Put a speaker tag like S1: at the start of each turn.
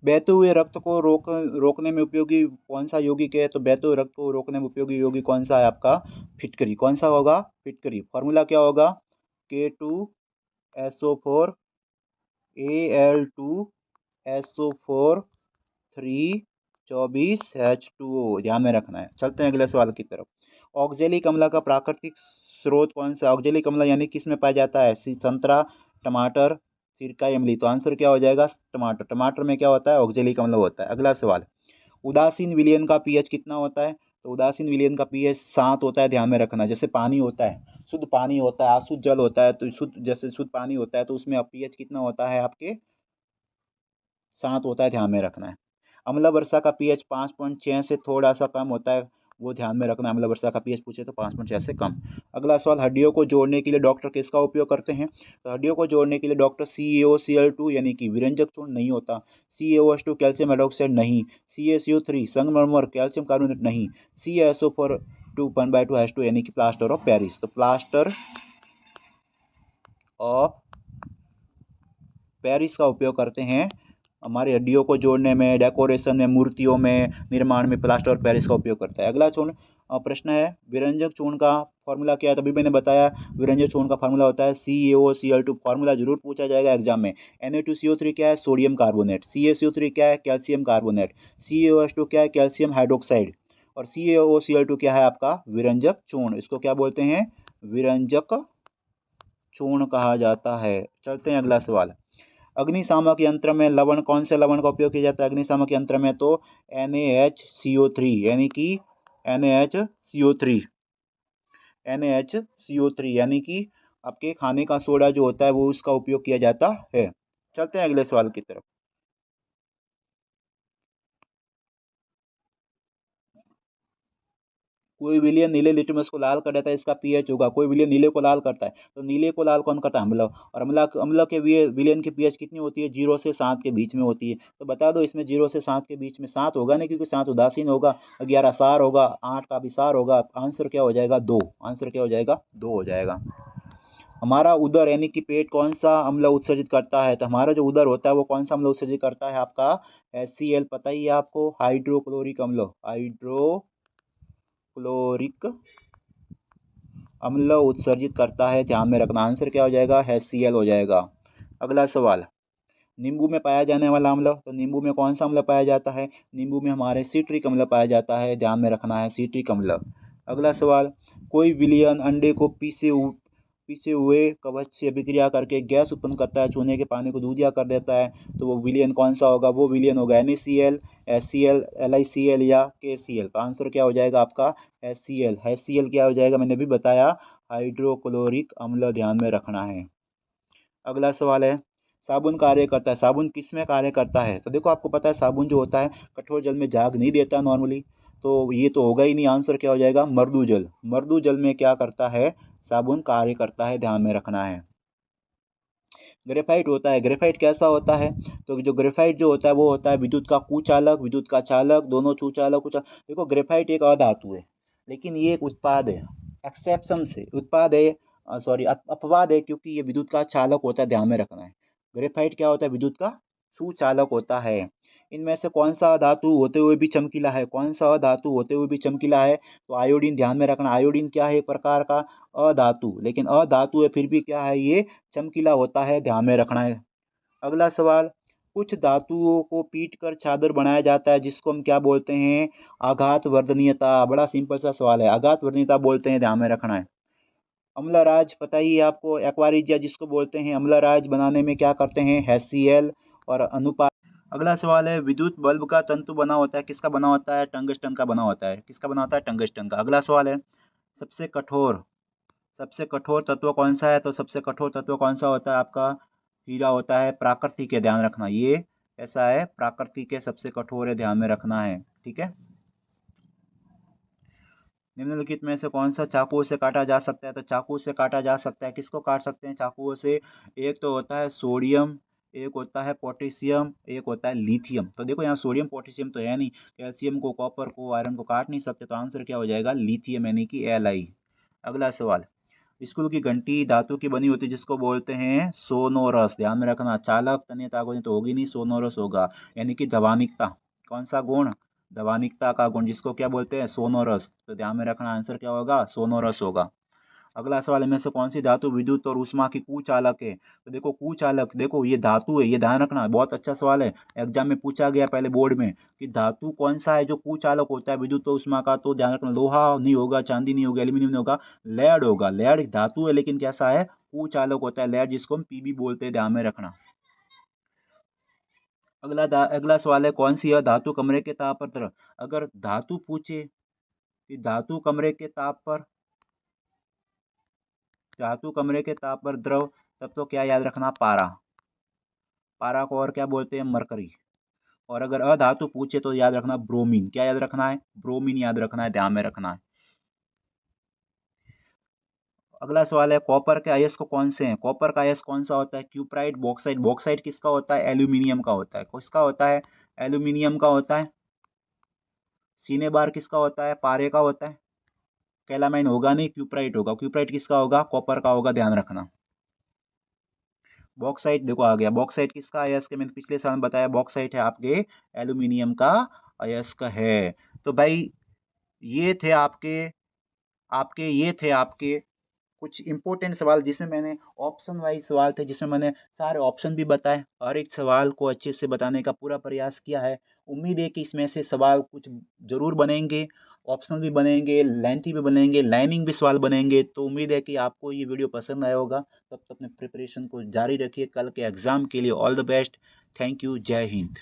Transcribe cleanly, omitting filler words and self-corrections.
S1: बहते हुए रक्त को रोकने में उपयोगी कौन सा यौगिक है? तो बहते हुए रक्त को रोकने में उपयोगी यौगिक कौन सा है आपका? फिटकरी। कौन सा होगा? फिटकरी। फॉर्मूला क्या होगा? K2SO4 Al2SO4 3 24H2O। ध्यान में रखना है। चलते हैं अगले सवाल की तरफ। ऑक्जेलिक अम्ल का प्राकृतिक स्रोत कौन सा? ऑक्जेलिक अम्ल यानी किस में पाया जाता है? संतरा, टमाटर, सिरका, इमली। तो आंसर क्या हो जाएगा? टमाटर। टमाटर में क्या होता है? ऑक्जेलिक अम्ल होता है। अगला सवाल, उदासीन विलयन का पीएच कितना होता है? तो उदासीन विलयन का पीएच 7 होता है। ध्यान में रखना। जैसे पानी होता है, शुद्ध पानी होता है, अशुद्ध जल होता है, तो जैसे शुद्ध पानी होता है तो उसमें पीएच कितना होता है आपके? 7 होता है। ध्यान में रखना है। अम्ल वर्षा का पीएच 5.6 से थोड़ा सा कम होता है, वो ध्यान में रखना। अम्ल वर्षा का पीएच पूछे तो 5.6 से कम। अगला सवाल, हड्डियों को जोड़ने के लिए डॉक्टर किसका उपयोग करते हैं? तो हड्डियों को जोड़ने के लिए डॉक्टर CaOCl2 यानी कि विरंजक चूर्ण नहीं होता, CaOH2 कैल्शियम हाइड्रोक्साइड नहीं, CaCO3 संगमरमर कैल्शियम कार्बोनेट नहीं, CaSO4 2.2H2 यानी कि प्लास्टर ऑफ पेरिस। तो प्लास्टर ऑफ पेरिस का उपयोग करते हैं हमारी हड्डियों को जोड़ने में, डेकोरेशन में, मूर्तियों में, निर्माण में प्लास्टर ऑफ पेरिस का उपयोग करता है। अगला चूर्ण प्रश्न है, विरंजक चूर्ण का फॉर्मूला क्या है? तभी मैंने बताया विरंजक चूर्ण का फॉर्मूला होता है CaOCl2। फॉर्मूला जरूर पूछा जाएगा एग्जाम में। Na2CO3 क्या है? Sodium carbonate. CaCO3 क्या है? Calcium carbonate. CaOH2 क्या है? Calcium hydroxide. और CaOCl2 क्या है? आपका विरंजक चूर्ण। इसको क्या बोलते हैं? विरंजक चूर्ण कहा जाता है। चलते हैं अगला सवाल। अग्निशामक यंत्र में लवण, कौन से लवण का उपयोग किया जाता है अग्निशामक यंत्र में? तो NaHCO3 यानी कि NaHCO3 NaHCO3 यानी कि आपके खाने का सोडा जो होता है वो उसका उपयोग किया जाता है। चलते हैं अगले सवाल की तरफ। कोई विलयन नीले लिटमस को लाल कर देता है, इसका पीएच होगा। कोई विलयन नीले को लाल करता है, तो नीले को लाल कौन करता है? अम्ल। और अम्ल के विलयन की पीएच कितनी होती है? 0 से 7 के बीच में होती है। तो बता दो इसमें 0 से 7 के बीच में 7 होगा नहीं, क्योंकि 7 उदासीन होगा, 11 सार होगा, 8 का भी सार होगा। आंसर क्या हो जाएगा? 2। आंसर क्या हो जाएगा? 2 हो जाएगा। हमारा उदर यानी कि पेट कौन सा अम्ल उत्सर्जित करता है? तो हमारा जो उदर होता है वो कौन सा अम्ल उत्सर्जित करता है? आपका HCl। पता ही है आपको, हाइड्रोक्लोरिक अम्ल। हाइड्रोक्लोरिक अम्ल उत्सर्जित करता है। ध्यान में रखना। आंसर क्या हो जाएगा? HCl हो जाएगा। अगला सवाल, नींबू में पाया जाने वाला अम्ल, तो नींबू में कौन सा अम्ल पाया जाता है? नींबू में हमारे सिट्रिक अम्ल पाया जाता है। ध्यान में रखना है, सिट्रिक अम्ल। अगला सवाल, कोई विलयन अंडे को पीसे हुए कवच से अभिक्रिया करके गैस उत्पन्न करता है, चूने के पानी को दूधिया कर देता है, तो वो विलयन कौन सा होगा? वो विलयन होगा NaCl, HCl, LiCl या KCl। तो आंसर क्या हो जाएगा आपका? HCl। HCl क्या हो जाएगा? मैंने भी बताया, हाइड्रोक्लोरिक अम्ल। ध्यान में रखना है। अगला सवाल है, साबुन कार्य करता है, साबुन किस में कार्य करता है? तो देखो आपको पता है साबुन जो होता है कठोर जल में झाग नहीं देता नॉर्मली, तो ये तो होगा ही नहीं। आंसर क्या हो जाएगा? मृदु जल। मृदु जल में क्या करता है? साबुन कार्य करता है। ध्यान में रखना है। ग्रेफाइट होता है, ग्रेफाइट कैसा होता है? तो जो ग्रेफाइट जो होता है वो होता है विद्युत का कुचालक, विद्युत का चालक, दोनों सुचालक कुचालक। देखो ग्रेफाइट एक अधातु है, लेकिन ये एक उत्पाद है। एक्सेप्शन से उत्पाद है, सॉरी अपवाद है, क्योंकि ये विद्युत का चालक होता है। ध्यान में रखना है। ग्रेफाइट क्या होता है? विद्युत का सुचालक होता है। इनमें से कौन सा धातु होते हुए भी चमकीला है? कौन सा धातु होते हुए भी चमकीला है? तो आयोडीन। ध्यान में रखना। आयोडीन क्या है? एक प्रकार का अधातु, लेकिन अधातु है फिर भी क्या है? ये चमकीला होता है। ध्यान में रखना है। अगला सवाल, कुछ धातुओं को पीट कर चादर बनाया जाता है, जिसको हम क्या बोलते हैं? आघात वर्धनीयता। बड़ा सिंपल सा सवाल है, आघात वर्धनीयता बोलते हैं। ध्यान में रखना है। अम्लराज पता ही है आपको, एक्वारिजिया जिसको बोलते हैं। अम्लराज बनाने में क्या करते हैं? HCl और अनुपात। अगला सवाल है, विद्युत बल्ब का तंतु बना होता है, किसका बना होता है? टंगस्टन का बना होता है। किसका बना होता है? टंगस्टन का। अगला सवाल है, सबसे कठोर सबसे कठोर तत्व कौन सा है? तो सबसे कठोर तत्व कौन सा होता है? आपका हीरा होता है। प्राकृतिक है। ध्यान रखना, ये ऐसा है, प्राकृतिक है, सबसे कठोर है। ध्यान में रखना है। ठीक है। निम्नलिखित में से कौन सा चाकू से काटा जा सकता है? तो चाकू से काटा जा सकता है, किसको काट सकते हैं चाकुओं से? एक तो होता है सोडियम, एक होता है पोटेशियम, एक होता है लिथियम। तो देखो यहाँ सोडियम पोटेशियम तो है नहीं, कैल्शियम को, कॉपर को, आयरन को काट नहीं सकते, तो आंसर क्या हो जाएगा? लिथियम यानी कि Li। अगला सवाल, स्कूल की घंटी धातु की बनी होती है जिसको बोलते हैं सोनोरस। ध्यान में रखना, चालक तन्यता तागुनी तो होगी नहीं, सोनोरस होगा। यानी कि ध्वनिकता, कौन सा गुण? ध्वनिकता का गुण, जिसको क्या बोलते हैं? सोनोरस। तो ध्यान में रखना, आंसर क्या होगा? सोनोरस होगा। अगला सवाल, इनमें से कौन सी धातु विद्युत और ऊष्मा की कुचालक है? तो देखो कुचालक, देखो ये धातु है, ये ध्यान रखना, बहुत अच्छा सवाल है। एग्जाम में पूछा गया पहले बोर्ड में कि धातु कौन सा है जो कुचालक होता है विद्युत और ऊष्मा का? तो ध्यान रखना, लोहा नहीं होगा, चांदी नहीं होगा, एल्यूमिनियम नहीं होगा, लेड होगा। लेड धातु है लेकिन कैसा है? कुचालक होता है लेड, जिसको हम पीबी बोलते हैं, ध्यान में रखना। अगला सवाल है, कौन सी यह धातु कमरे के ताप पर अगर धातु पूछे कि धातु कमरे के ताप पर द्रव, तब तो क्या याद रखना? पारा। पारा को और क्या बोलते हैं? मरकरी। और अगर अधातु पूछे तो याद रखना ब्रोमीन। क्या याद रखना है? ब्रोमीन याद रखना है, ध्यान में रखना है। अगला सवाल है, कॉपर के अयस्क कौन से हैं? कॉपर का अयस्क कौन सा होता है? Cuprite, bauxite. बॉक्साइट किसका होता है? एल्यूमिनियम का होता है। किसका होता है? एल्यूमिनियम का होता है। सीने बार किसका होता है? पारे का होता है। कैलामाइन होगा नहीं, क्यूप्राइट होगा। क्यूप्राइट किसका होगा? कॉपर का होगा, ध्यान रखना। बॉक्साइट देखो आ गया। बॉक्साइट किसका अयस्क है? मैंने पिछले साल बताया, बॉक्साइट है आपके एल्यूमिनियम का अयस्क है। तो भाई ये थे आपके आपके कुछ इंपॉर्टेंट सवाल, जिसमें मैंने ऑप्शन वाइज सवाल थे, जिसमें मैंने सारे ऑप्शन भी बताए, हर एक सवाल को अच्छे से बताने का पूरा प्रयास किया है। उम्मीद है कि इसमें से सवाल कुछ जरूर बनेंगे, ऑप्शनल भी बनेंगे, लेंथी भी बनेंगे, लाइनिंग भी सवाल बनेंगे। तो उम्मीद है कि आपको ये वीडियो पसंद आया होगा। तब तक अपने प्रिपरेशन को जारी रखिए कल के एग्जाम के लिए। All the best. Thank you. जय हिंद।